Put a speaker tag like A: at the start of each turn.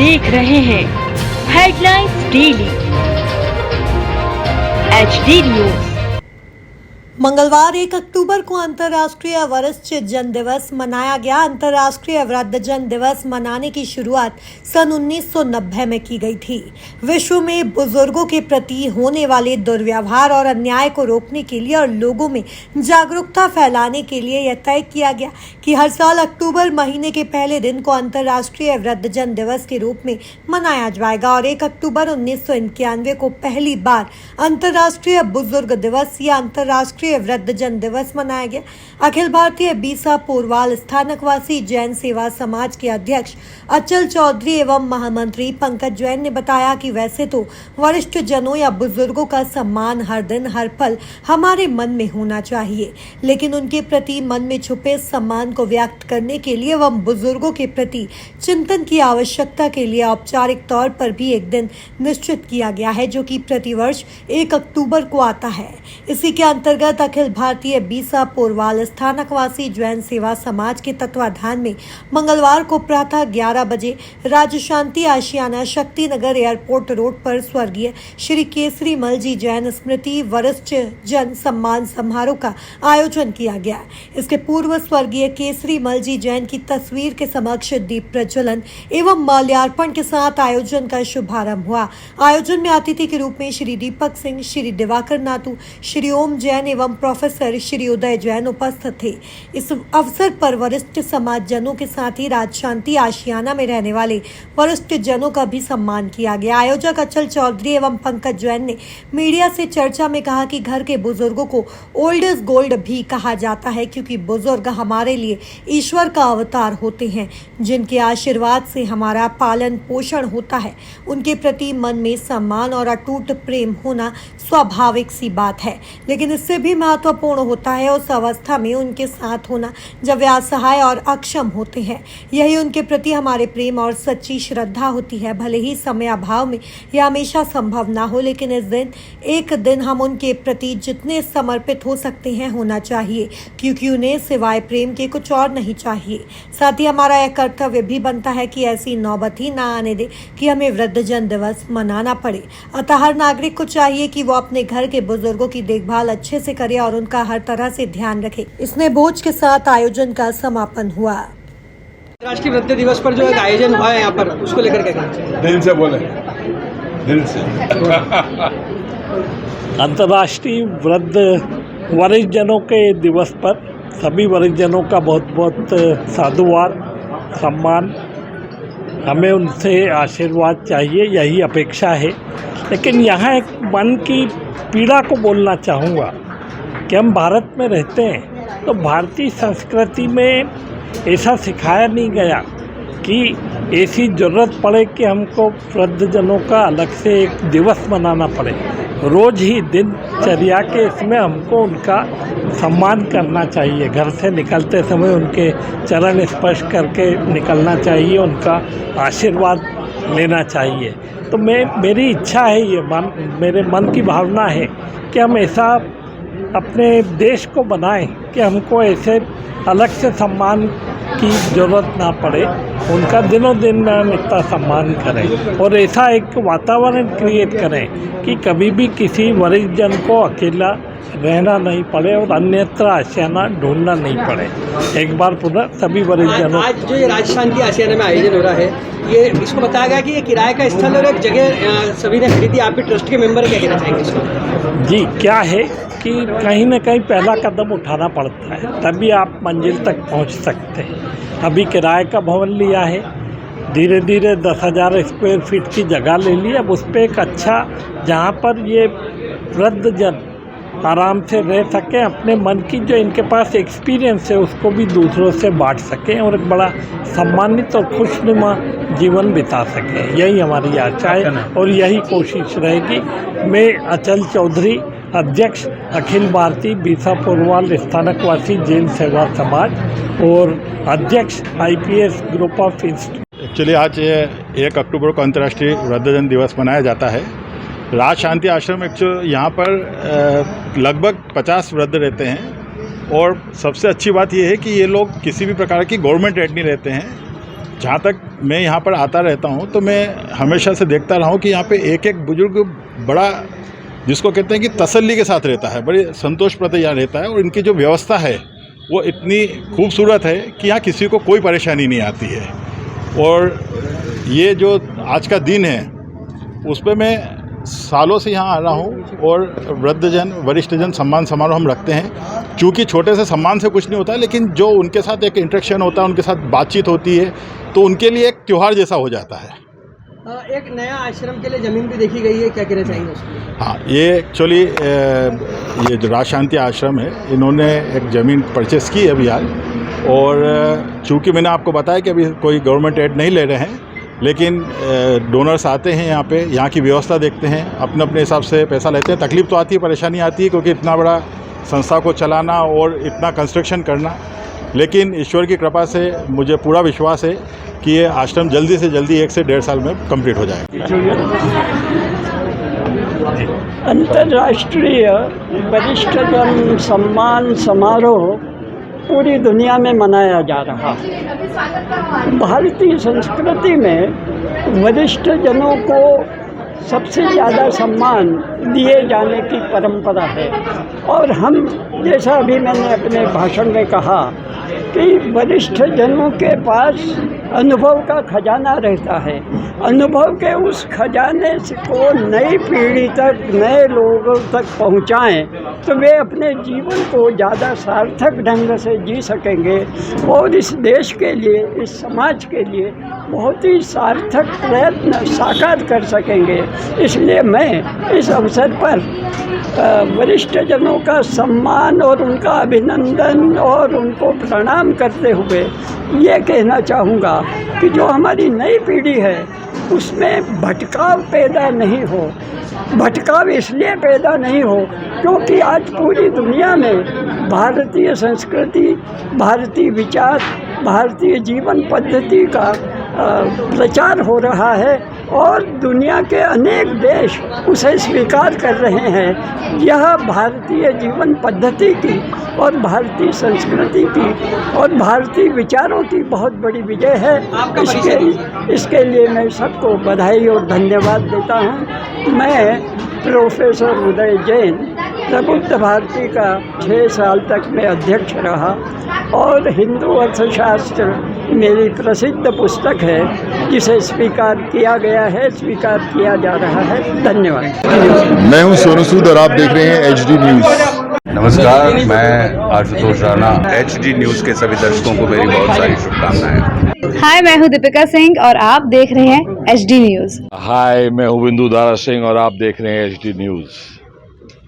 A: देख रहे हैं हेडलाइंस डेली HD न्यूज।
B: मंगलवार 1 अक्टूबर को अंतर्राष्ट्रीय वरिष्ठ जन दिवस मनाया गया। अंतर्राष्ट्रीय वृद्धजन दिवस मनाने की शुरुआत सन 1990 में की गई थी। विश्व में बुजुर्गों के प्रति होने वाले दुर्व्यवहार और अन्याय को रोकने के लिए और लोगों में जागरूकता फैलाने के लिए यह तय किया गया कि हर साल अक्टूबर महीने के पहले दिन को अंतर्राष्ट्रीय वृद्धजन दिवस के रूप में मनाया जाएगा और 1 अक्टूबर 1991 को पहली बार अंतर्राष्ट्रीय बुजुर्ग दिवस या अंतर्राष्ट्रीय वृद्धजन दिवस मनाया गया। अखिल भारतीय बीसा पोरवाल स्थानकवासी जैन सेवा समाज के अध्यक्ष अचल चौधरी एवं महामंत्री पंकज जैन ने बताया कि वैसे तो वरिष्ठ जनों या बुजुर्गों का सम्मान हर दिन हर पल हमारे मन में होना चाहिए, लेकिन उनके प्रति मन में छुपे सम्मान को व्यक्त करने के लिए एवं बुजुर्गों के प्रति चिंतन की आवश्यकता के लिए औपचारिक तौर पर भी एक दिन निश्चित किया गया है, जो कि प्रतिवर्ष 1 अक्टूबर को आता है। इसी के अंतर्गत अखिल भारतीय बीसा पोरवाल स्थानकवासी जैन सेवा समाज के तत्वाधान में मंगलवार को प्रातः 11 बजे राज्य शांति आशियाना शक्ति नगर एयरपोर्ट रोड पर स्वर्गीय श्री केसरी मल जी जैन स्मृति वरिष्ठ जन सम्मान समारोह का आयोजन किया गया। इसके पूर्व स्वर्गीय केसरी मल जी जैन की तस्वीर के समक्ष दीप प्रज्वलन एवं माल्यार्पण के साथ आयोजन का शुभारंभ हुआ। आयोजन में अतिथि के रूप में श्री दीपक सिंह, श्री दिवाकर नातू, श्री ओम जैन एवं प्रोफेसर श्री उदय जैन उपस्थित थे। इस अवसर पर वरिष्ठ समाज जनों के साथ ही राज शांति आशियाना में रहने वाले वरिष्ठ जनों का भी सम्मान किया गया। आयोजक अचल चौधरी एवं पंकज जैन ने मीडिया से चर्चा में कहा कि घर के बुजुर्गों को ओल्ड इज गोल्ड भी कहा जाता है, क्योंकि बुजुर्ग हमारे लिए ईश्वर का अवतार होते हैं, जिनके आशीर्वाद से हमारा पालन पोषण होता है। उनके प्रति मन में सम्मान और अटूट प्रेम होना स्वाभाविक सी बात है, लेकिन इससे भी महत्वपूर्ण होता है उस अवस्था में उनके साथ होना जब वे असहाय और अक्षम होते हैं। यही उनके प्रति हमारे प्रेम और सच्ची श्रद्धा होती है। भले ही समय अभाव में यह हमेशा संभव ना हो, लेकिन इस दिन एक दिन हम उनके प्रति जितने समर्पित हो सकते हैं होना चाहिए, क्योंकि उन्हें सिवाय प्रेम के कुछ और नहीं चाहिए। साथ ही हमारा यह कर्तव्य भी बनता है कि ऐसी नौबत ही ना आने दे कि हमें वृद्धजन दिवस मनाना पड़े। अतः हर नागरिक को चाहिए कि वो अपने घर के बुजुर्गों की देखभाल अच्छे से करे और उनका हर तरह से ध्यान रखे। इसने बोझ के साथ आयोजन का समापन हुआ।
C: राष्ट्रीय वृद्ध दिवस पर जो एक आयोजन हुआ है यहाँ पर, उसको लेकर क्या कहना चाहिए?
D: दिल से बोले, दिल से।
E: अंतर्राष्ट्रीय वृद्ध वरिष्ठ जनों के दिवस पर सभी वरिष्ठ जनों का बहुत बहुत साधुवाद, सम्मान। हमें उनसे आशीर्वाद चाहिए, यही अपेक्षा है। लेकिन यहाँ एक मन की पीड़ा को बोलना चाहूँगा कि हम भारत में रहते हैं, तो भारतीय संस्कृति में ऐसा सिखाया नहीं गया कि ऐसी ज़रूरत पड़े कि हमको वृद्धजनों का अलग से एक दिवस मनाना पड़े। रोज़ ही दिनचर्या के इसमें हमको उनका सम्मान करना चाहिए। घर से निकलते समय उनके चरण स्पर्श करके निकलना चाहिए, उनका आशीर्वाद लेना चाहिए। तो मेरी इच्छा है, ये मेरे मन की भावना है कि हम ऐसा अपने देश को बनाएं कि हमको ऐसे अलग से सम्मान की ज़रूरत ना पड़े, उनका दिनों दिन इतना सम्मान करें और ऐसा एक वातावरण क्रिएट करें कि कभी भी किसी वरिष्ठ जन को अकेला रहना नहीं पड़े और अन्यत्र आशियाना ढूंढना नहीं पड़े। एक बार पुनः सभी वरिष्ठ जनों।
C: आज जो ये राज शांति आशियाना में आयोजन हो रहा है, ये इसको बताया गया कि ये किराए का स्थल और एक जगह सभी ने खरीदी। आप भी ट्रस्ट के मेंबर, क्या कहना चाहेंगे इसको?
E: जी, क्या है कि कहीं न कहीं पहला कदम उठाना पड़ता है, तभी आप मंजिल तक पहुंच सकते हैं। अभी किराए का भवन लिया है, धीरे धीरे 10,000 स्क्वायर फीट की जगह ले ली। अब उस पर एक अच्छा, जहां पर ये वृद्धजन आराम से रह सकें, अपने मन की जो इनके पास एक्सपीरियंस है उसको भी दूसरों से बांट सकें और एक बड़ा सम्मानित और खुशनुमा जीवन बिता सकें। यही हमारी आशा है और यही कोशिश रहेगी। मैं अचल चौधरी, अध्यक्ष अखिल भारतीय बीसा पोरवाल स्थानकवासी जैन सेवा समाज और अध्यक्ष IPS group of institute.
D: Actually आज 1 अक्टूबर को अंतर्राष्ट्रीय वृद्धजन दिवस मनाया जाता है। राज शांति आश्रम यहाँ पर लगभग 50 वृद्ध रहते हैं और सबसे अच्छी बात यह है कि ये लोग किसी भी प्रकार की गवर्नमेंट रेट नहीं रहते हैं। जहाँ तक मैं यहाँ पर आता रहता हूँ तो मैं हमेशा से देखता रहा हूँ कि यहाँ पे एक एक बुजुर्ग बड़ा, जिसको कहते हैं कि तसल्ली के साथ रहता है, बड़ी संतोष प्रति यहाँ रहता है, और इनकी जो व्यवस्था है वो इतनी खूबसूरत है कि यहाँ किसी को कोई परेशानी नहीं आती है। और ये जो आज का दिन है उस पर मैं सालों से यहाँ आ रहा हूँ, और वृद्धजन वरिष्ठजन सम्मान समारोह हम रखते हैं। चूँकि छोटे से सम्मान से कुछ नहीं होता है, लेकिन जो उनके साथ एक इंटरेक्शन होता है, उनके साथ बातचीत होती है, तो उनके लिए एक त्यौहार जैसा हो जाता है।
C: एक नया आश्रम के लिए ज़मीन भी देखी गई है, क्या कहना चाहेंगे उसको?
D: हाँ, ये एक्चुअली ये जो राज शांति आश्रम है, इन्होंने एक ज़मीन परचेस की है अभी हाल, और चूँकि मैंने आपको बताया कि अभी कोई गवर्नमेंट एड नहीं ले रहे हैं, लेकिन डोनर्स आते हैं यहाँ पे, यहाँ की व्यवस्था देखते हैं, अपने अपने हिसाब से पैसा लेते हैं। तकलीफ़ तो आती है, परेशानी आती है, क्योंकि इतना बड़ा संस्था को चलाना और इतना कंस्ट्रक्शन करना, लेकिन ईश्वर की कृपा से मुझे पूरा विश्वास है कि ये आश्रम जल्दी से जल्दी 1 से 1.5 साल में कंप्लीट हो जाएगा।
F: अंतर्राष्ट्रीय वरिष्ठजन सम्मान समारोह पूरी दुनिया में मनाया जा रहा है। भारतीय संस्कृति में वरिष्ठ जनों को सबसे ज़्यादा सम्मान दिए जाने की परंपरा है, और हम, जैसा अभी मैंने अपने भाषण में कहा, कि वरिष्ठ जनों के पास अनुभव का खजाना रहता है। अनुभव के उस खजाने को नई पीढ़ी तक, नए लोगों तक पहुंचाएं, तो वे अपने जीवन को ज़्यादा सार्थक ढंग से जी सकेंगे और इस देश के लिए, इस समाज के लिए बहुत ही सार्थक प्रयत्न साकार कर सकेंगे। इसलिए मैं इस अवसर पर वरिष्ठ जनों का सम्मान और उनका अभिनंदन और उनको प्रणाम करते हुए ये कहना चाहूँगा कि जो हमारी नई पीढ़ी है उसमें भटकाव पैदा नहीं हो। भटकाव इसलिए पैदा नहीं हो क्योंकि आज पूरी दुनिया में भारतीय संस्कृति, भारतीय विचार, भारतीय जीवन पद्धति का प्रचार हो रहा है और दुनिया के अनेक देश उसे स्वीकार कर रहे हैं। यह भारतीय जीवन पद्धति की और भारतीय संस्कृति की और भारतीय विचारों की बहुत बड़ी विजय है। इसके लिए मैं सबको बधाई और धन्यवाद देता हूँ। मैं प्रोफेसर उदय जैन प्रबुद्ध भारती का 6 साल तक मैं अध्यक्ष रहा और हिंदू अर्थशास्त्र मेरी प्रसिद्ध पुस्तक है जिसे स्वीकार किया गया है, स्वीकार किया जा रहा है। धन्यवाद।
G: मैं हूं सोनू सूद और आप देख रहे हैं HD न्यूज़।
H: नमस्कार, मैं आशुतोष राणा। HD न्यूज़ के सभी दर्शकों को मेरी बहुत सारी शुभकामनाएं।
I: हाय, मैं हूं दीपिका सिंह और आप देख रहे हैं HD न्यूज़।
J: हाय, मैं हूं बिंदु दारा सिंह और आप देख रहे हैं HD न्यूज़।